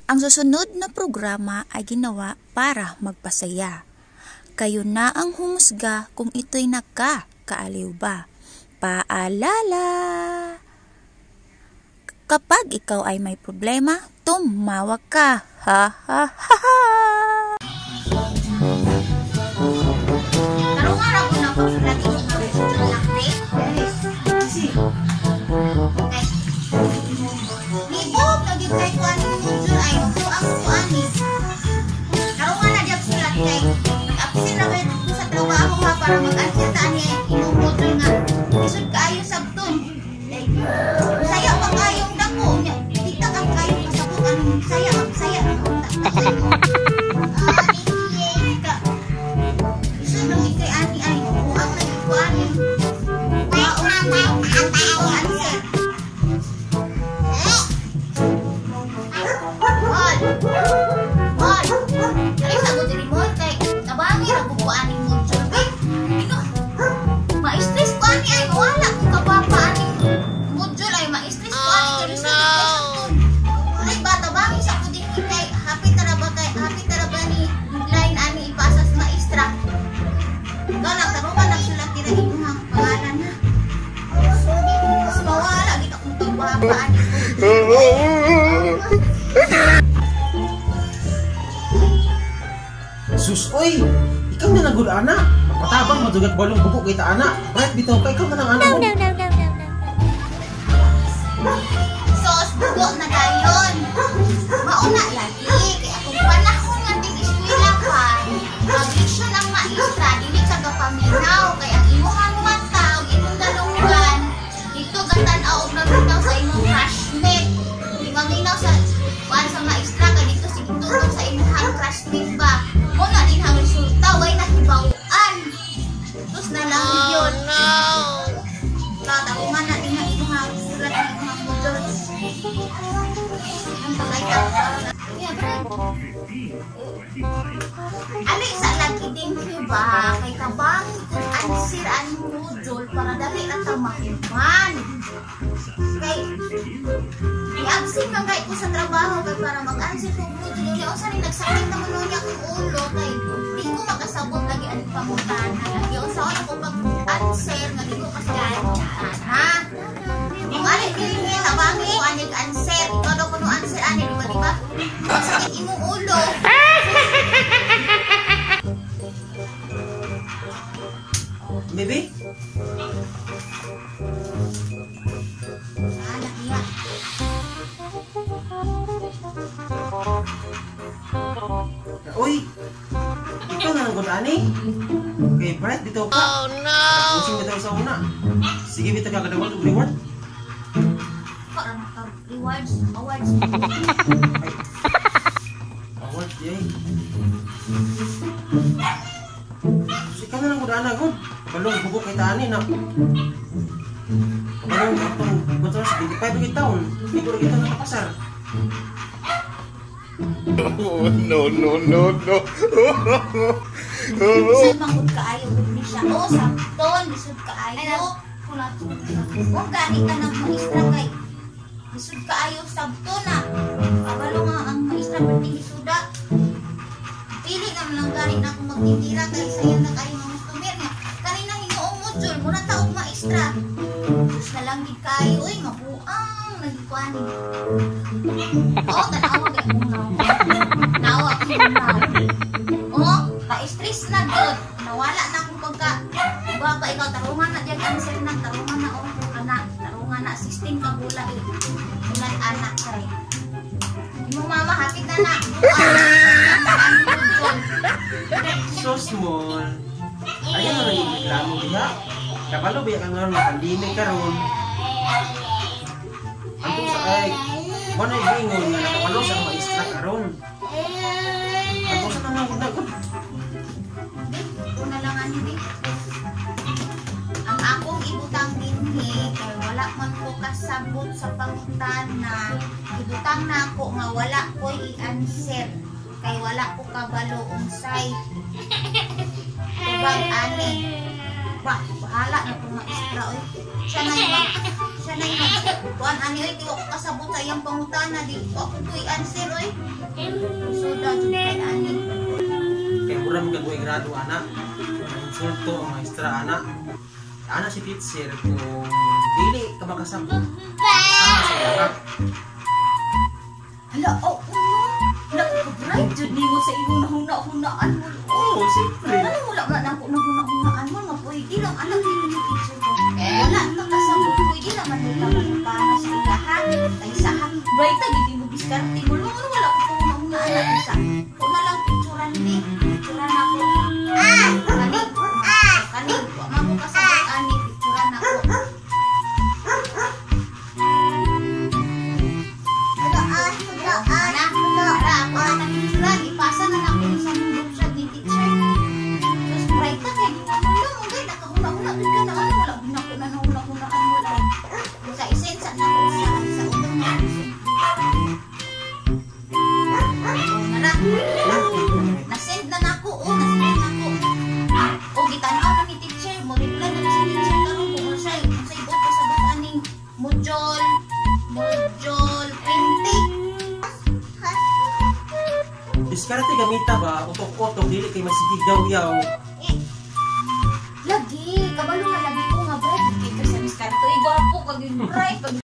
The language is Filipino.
Ang susunod na programa ay ginawa para magpasaya. Kayo na ang humusga kung ito'y nakakaaliw ba. Paalala! Kapag ikaw ay may problema, tumawag ka. Ha ha ha ha! Tarungan ako na pagsulat ito na lakte. Kasi, Libog, naging kay kuan ni Mujul ay magtuang kuani. Tarungan na diyan sulat kay. Nag-absent na kayo sa trabaho ha para mag-answer ta niya imong Mujul nga. Isod kaayo sabton. Saya pa kayong dako nya. Kita ka kayo kasabot anong saya na unta. Isod lang ikay ani ay buang na kuani. sus, oy! Ikaw na nagul anak. Patabang madugat balong buko kita anak. Right bitaw ka, ikaw na ng anak. Sos, bugo na dayon. Mauna lagi. Kaya kung panahon nga ting eskwela ka, mag-leksyon ang maestra, dili ka gapaminaw. Kaya ang imuhang mata, o imong dalungan, dito gatanaw og naminaw sa imong crushmate. Di maminaw sa kuan sa maestra ka dito sigitulog sa imong crushmate ba. Muna din ang resulta, way nakibawaan. Tapos na lang yun. Tatarungan na din ang imong sulat ng imong Mujul. Ang pagkaitan. Ali sa lagi din ba kay kabang kung answer ang Mujul para dali na ta mahiman. Kay i-absent man kay ko sa trabaho kay para mag-answer ko Mujul. Yung usa rin nagsakit naman niya kung ulo kay di ko makasabot lagi ang pangutana. Lagi usa ko pag-answer nga di ko kasabot ha. Kung ali dili tabangi ko anig answer, ikaw daw kuno answer ani di ba? Sakit imong ulo. Baby? Anak niya. Uy! Ikaw na nagul ani. Okay, Bright bitaw ka. Oh no! Pusing bitaw sa una. Sige bitaw ka kadawal og reward. Para maka-rewards, awards. Award yay. Ikaw na nagul ana gud. Balong buko kay tani na. Balong atong betul sa 25 kita taon. Di ko kita nakapasar. Oh, no. Bisud mangud kaayo ni siya. O sakton bisud kaayo. Kung gani ka ng maestra kay bisud kaayo sabto na. Kabalo nga ang maestra perting isuda. Pili naman lang gani na kung magtitira kay sayo na kayo mga customer niya. Kanina hinuong Mujul muna taog maestra. Sus na lang gid kayo oy mabuang nagikuani. O tanawa kay unaw. Nawa ka-stress na gud. Nawala na akong pagka baba ikaw tarungan na diyan answer na tarungan na anak tarungan na 16 ka bulay. Bulan anak kay. Imong mama hapit na na. So small. Ayaw na naging reklamo diha. Kabalo biya ka nga pandemic karon. Anto sa ay wala bingon nga nakabalo sa maestra karon. Anto sa nang gud. Una lang ani di. Ang akong ibutang dinhi kay wala man ko kasabot sa pangutana. Ibutang na ako nga wala ko i-answer kay wala ko kabalo unsay. Tubag ani. Ba, bahala na po maestra oy. Siya na yung siya na yung kuan ani oy tiwa ko kasabot sa iyang pangutana di ko ako ko'y answer oy. So da jud kay ani. Kaya mura mo gagawin grado, anak. Insulto ang maestra, anak. Anak si teacher kung dili ka makasabot. Sama sa anak. Hala, oh, nakaka-bright jud nimo sa imong nahuna-hunaan mo. Oo, siyempre. Ano wala man ako nahuna-hunaan mo nga pwede lang anak ni teacher ko. Wala ta kasabot pwede lang man nila magpana sa ilahan. Ay saha, bright ta gid mo diskarte mo. Wala ko nahuna-hunaan isa. Una lang picturean ni, picturean ako. Kani, wa man ko kasabot ani picturean ako. Ipasa na lang ko sa group chat ni teacher. Tapos bright na kaya di mo lang okay, nakahula-hula din ka na ano, wala binako na nahula-hulaan mo lang. Sa isensa na ko sa utong na. Nasend na nako, nasend na nako. Gitanaw na ni teacher, mo reply na si teacher karon kung sa ibot pa sa bataning module 20. Diskarte gamita ba? Utok-utok, dili kay masigig yaw-yaw. Lagi, kabalo nga lagi ko nga bright. Kasi sa diskarte, igwa po kag bright.